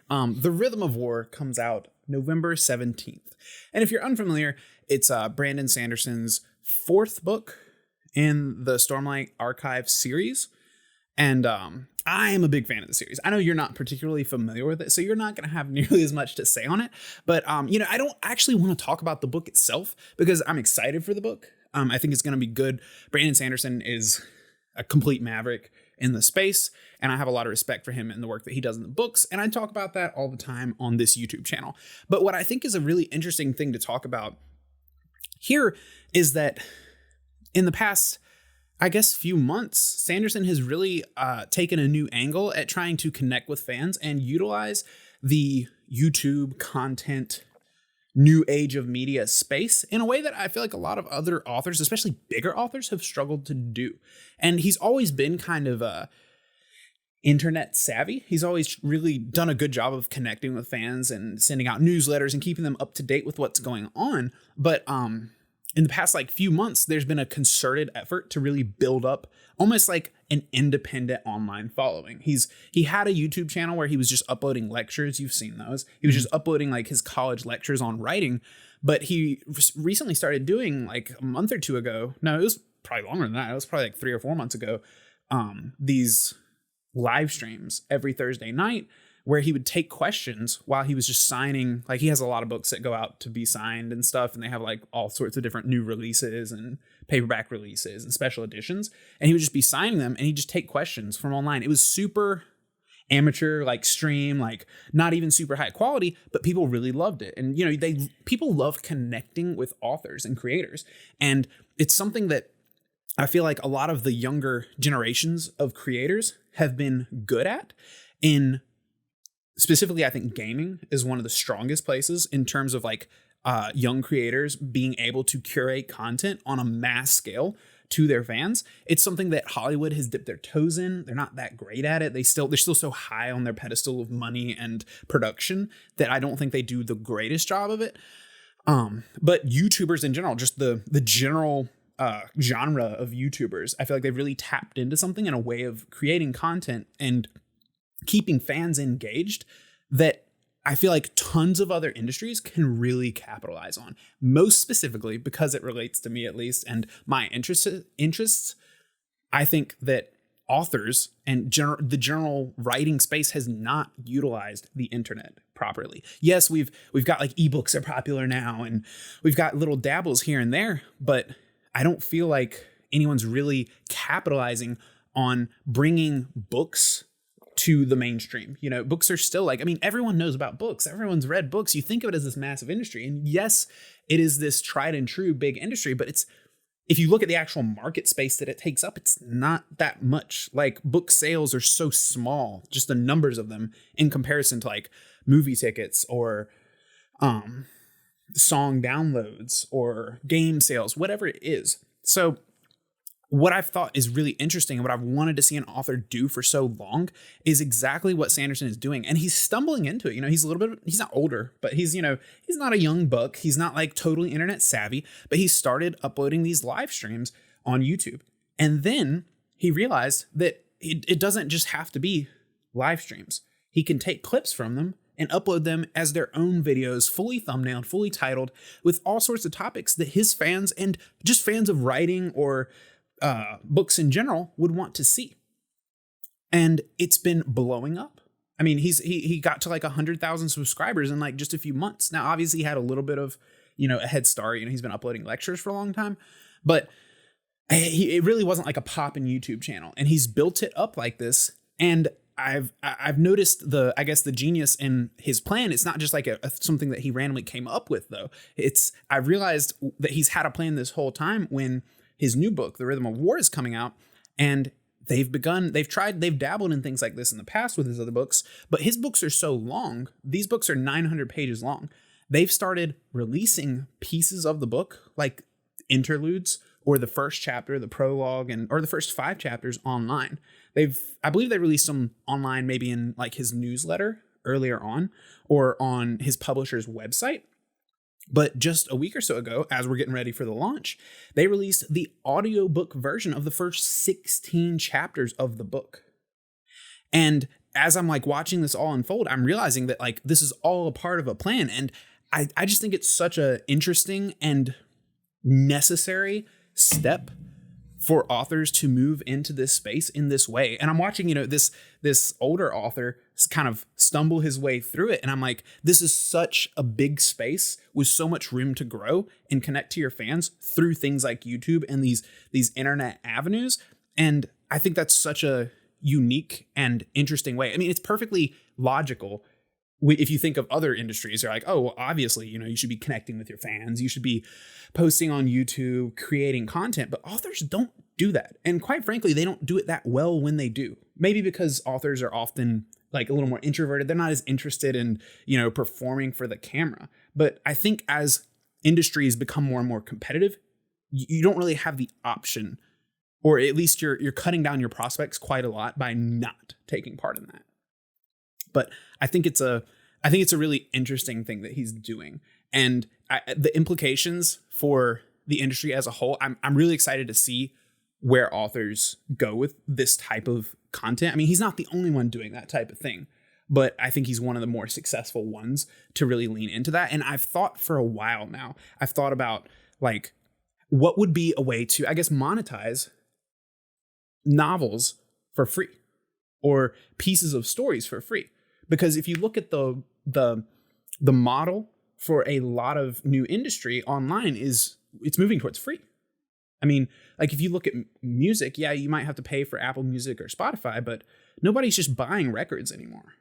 The Rhythm of War comes out November 17th. And if you're unfamiliar, it's Brandon Sanderson's fourth book in the Stormlight Archive series. And I am a big fan of the series. I know you're not particularly familiar with it, so you're not going to have nearly as much to say on it. But, I don't actually want to talk about the book itself because I'm excited for the book. I think it's going to be good. Brandon Sanderson is a complete maverick in the space, and I have a lot of respect for him and the work that he does in the books. And I talk about that all the time on this YouTube channel. But what I think is a really interesting thing to talk about here is that in the past, I guess, few months, Sanderson has really taken a new angle at trying to connect with fans and utilize the YouTube content, new age of media space in a way that I feel like a lot of other authors, especially bigger authors, have struggled to do. And he's always been kind of internet savvy. He's always really done a good job of connecting with fans and sending out newsletters and keeping them up to date with what's going on. But in the past few months, there's been a concerted effort to really build up almost like an independent online following. He had a YouTube channel where he was just uploading lectures. You've seen those. He was just uploading his college lectures on writing. But he recently started doing a month or two ago. No, it was probably longer than that. It was probably 3 or 4 months ago. These live streams every Thursday night where he would take questions while he was just signing. He has a lot of books that go out to be signed and stuff, and they have all sorts of different new releases and paperback releases and special editions, and he would just be signing them, and he'd just take questions from online. It was super amateur, stream, not even super high quality, but people really loved it. And people love connecting with authors and creators, and it's something that I feel like a lot of the younger generations of creators have been good at. In specifically, I think gaming is one of the strongest places in terms of young creators being able to curate content on a mass scale to their fans. It's something that Hollywood has dipped their toes in. They're not that great at it. They're still so high on their pedestal of money and production that I don't think they do the greatest job of it. But YouTubers in general, just the general genre of YouTubers, I feel like they've really tapped into something in a way of creating content and keeping fans engaged that I feel like tons of other industries can really capitalize on. Most specifically, because it relates to me at least, and my interests, I think that authors and the general writing space has not utilized the internet properly. Yes, we've got ebooks are popular now, and we've got little dabbles here and there, but I don't feel like anyone's really capitalizing on bringing books to the mainstream. Books are still everyone knows about books. Everyone's read books. You think of it as this massive industry. And yes, it is this tried and true big industry, but if you look at the actual market space that it takes up, it's not that much. Book sales are so small, just the numbers of them in comparison to movie tickets or song downloads or game sales, whatever it is. So what I've thought is really interesting and what I've wanted to see an author do for so long is exactly what Sanderson is doing. And he's stumbling into it. He's he's not older, but he's not a young buck. He's not totally internet savvy, but he started uploading these live streams on YouTube. And then he realized that it doesn't just have to be live streams. He can take clips from them and upload them as their own videos, fully thumbnailed, fully titled, with all sorts of topics that his fans and just fans of writing or books in general would want to see. And it's been blowing up. I mean, he got to 100,000 subscribers in just a few months. Now, obviously he had a little bit of, a head start. He's been uploading lectures for a long time, but it really wasn't a pop in YouTube channel, and he's built it up like this. And I've noticed the genius in his plan. It's not just something that he randomly came up with, though. I've realized that he's had a plan this whole time when his new book, The Rhythm of War, is coming out, and they've dabbled in things like this in the past with his other books, but his books are so long. These books are 900 pages long. They've started releasing pieces of the book, like interludes or the first chapter, the prologue, or the first 5 chapters online. I believe they released them online, maybe in his newsletter earlier on, or on his publisher's website. But just a week or so ago, as we're getting ready for the launch, they released the audiobook version of the first 16 chapters of the book. And as I'm like watching this all unfold, I'm realizing that like this is all a part of a plan. And I just think it's such a interesting and necessary step for authors to move into this space in this way. And I'm watching, this older author kind of stumble his way through it. And I'm like, this is such a big space with so much room to grow and connect to your fans through things like YouTube and these internet avenues. And I think that's such a unique and interesting way. I mean, it's perfectly logical. If you think of other industries, you're like, oh, well, obviously, you should be connecting with your fans. You should be posting on YouTube, creating content. But authors don't do that. And quite frankly, they don't do it that well when they do. Maybe because authors are often like a little more introverted. They're not as interested in, performing for the camera. But I think as industries become more and more competitive, you don't really have the option, or at least you're cutting down your prospects quite a lot by not taking part in that. But I think it's a really interesting thing that he's doing, and the implications for the industry as a whole. I'm really excited to see where authors go with this type of content. I mean, he's not the only one doing that type of thing, but I think he's one of the more successful ones to really lean into that. And I've thought for a while now. I've thought about like what would be a way to, I guess, monetize novels for free or pieces of stories for free. Because if you look at the model for a lot of new industry online it's moving towards free. I mean, like if you look at music, yeah, you might have to pay for Apple Music or Spotify, but nobody's just buying records anymore.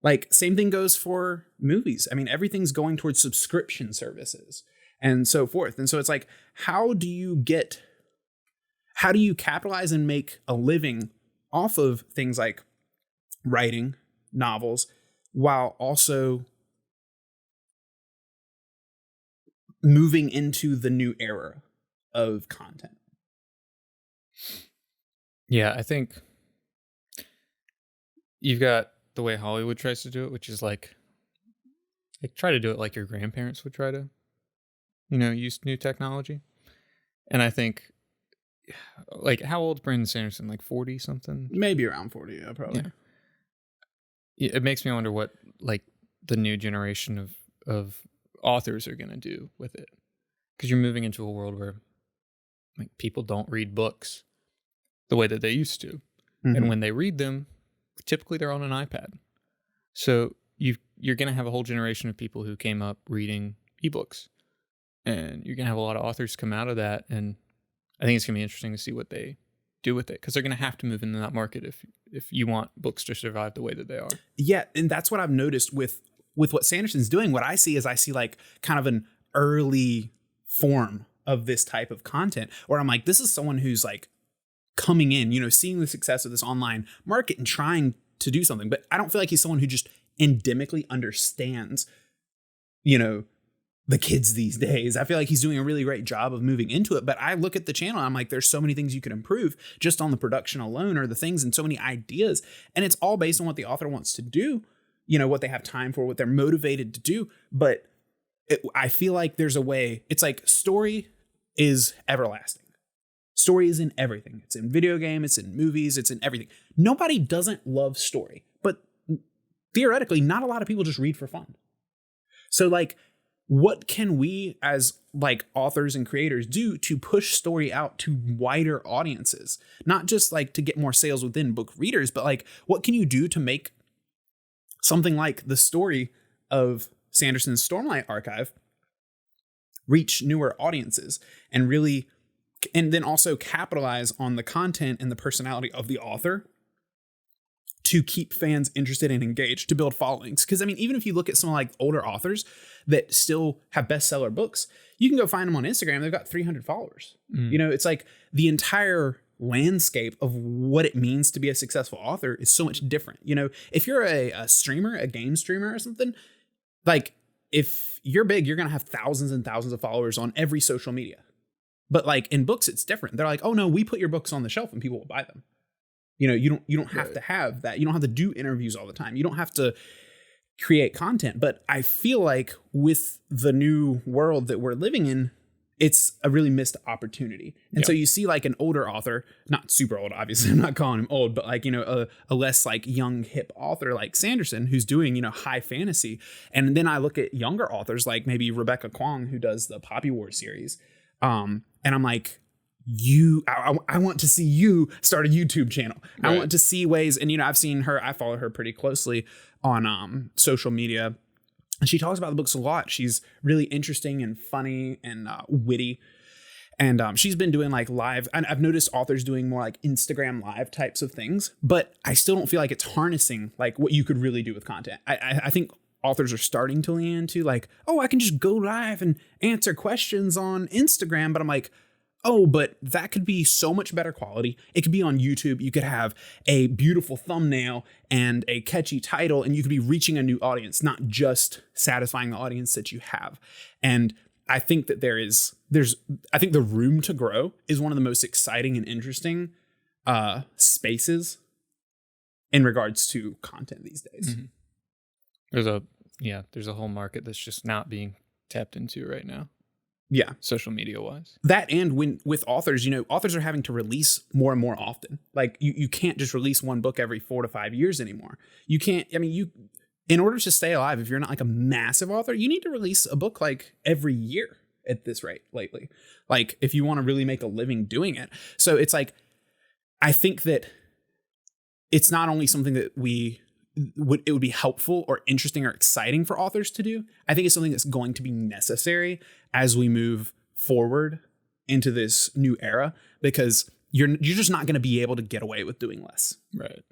Like same thing goes for movies. I mean, everything's going towards subscription services and so forth. And so it's like, how do you capitalize and make a living off of things like writing novels while also moving into the new era of content? Yeah, I think you've got the way Hollywood tries to do it, which is like try to do it like your grandparents would try to, use new technology. And I think, like, how old's Brandon Sanderson? Like 40 something? Maybe around 40, yeah, probably. Yeah. It makes me wonder what like the new generation of authors are going to do with it. Because you're moving into a world where like people don't read books the way that they used to. Mm-hmm. And when they read them, typically they're on an iPad. So you're going to have a whole generation of people who came up reading ebooks. And you're going to have a lot of authors come out of that. And I think it's going to be interesting to see what they do with it, because they're going to have to move into that market if you want books to survive the way that they are. Yeah, and that's what I've noticed with what Sanderson's doing. What I see like kind of an early form of this type of content, where I'm like, this is someone who's like coming in, seeing the success of this online market and trying to do something. But I don't feel like he's someone who just endemically understands, the kids these days. I feel like he's doing a really great job of moving into it. But I look at the channel and I'm like, there's so many things you could improve just on the production alone, or the things, and so many ideas. And it's all based on what the author wants to do, what they have time for, what they're motivated to do. But I feel like there's a way. It's like story is everlasting. Story is in everything. It's in video game, it's in movies, it's in everything. Nobody doesn't love story, but theoretically, not a lot of people just read for fun. So like, what can we as like authors and creators do to push story out to wider audiences? Not just like to get more sales within book readers, but like, what can you do to make something like the story of Sanderson's Stormlight Archive reach newer audiences and really, and then also capitalize on the content and the personality of the author to keep fans interested and engaged, to build followings? Because I mean, even if you look at some like older authors that still have bestseller books, you can go find them on Instagram. They've got 300 followers. It's like the entire landscape of what it means to be a successful author is so much different. If you're a streamer, a game streamer or something, like if you're big, you're going to have thousands and thousands of followers on every social media. But like in books, it's different. They're like, oh no, we put your books on the shelf and people will buy them. You don't have to have that. You don't have to do interviews all the time. You don't have to create content. But I feel like with the new world that we're living in, it's a really missed opportunity. And so you see like an older author, not super old, obviously, I'm not calling him old, but like, you know, a less like young hip author like Sanderson, who's doing, you know, high fantasy. And then I look at younger authors like maybe Rebecca Kwong, who does the Poppy War series. And I'm like, I want to see you start a YouTube channel. Right. I want to see ways. And, you know, I've seen her, I follow her pretty closely on social media. And she talks about the books a lot. She's really interesting and funny and witty. And she's been doing like live. And I've noticed authors doing more like Instagram live types of things. But I still don't feel like it's harnessing like what you could really do with content. I think authors are starting to lean into like, oh, I can just go live and answer questions on Instagram. But I'm like, oh, but that could be so much better quality. It could be on YouTube. You could have a beautiful thumbnail and a catchy title, and you could be reaching a new audience, not just satisfying the audience that you have. And I think that I think the room to grow is one of the most exciting and interesting spaces in regards to content these days. Mm-hmm. There's a whole market that's just not being tapped into right now. Yeah. Social media wise. That, and with authors, you know, authors are having to release more and more often. Like you can't just release one book every 4 to 5 years anymore. You can't, I mean, in order to stay alive, if you're not like a massive author, you need to release a book like every year at this rate lately. Like if you want to really make a living doing it. So it's like, I think that it's not only something that it would be helpful or interesting or exciting for authors to do. I think it's something that's going to be necessary as we move forward into this new era, because you're just not going to be able to get away with doing less. Right.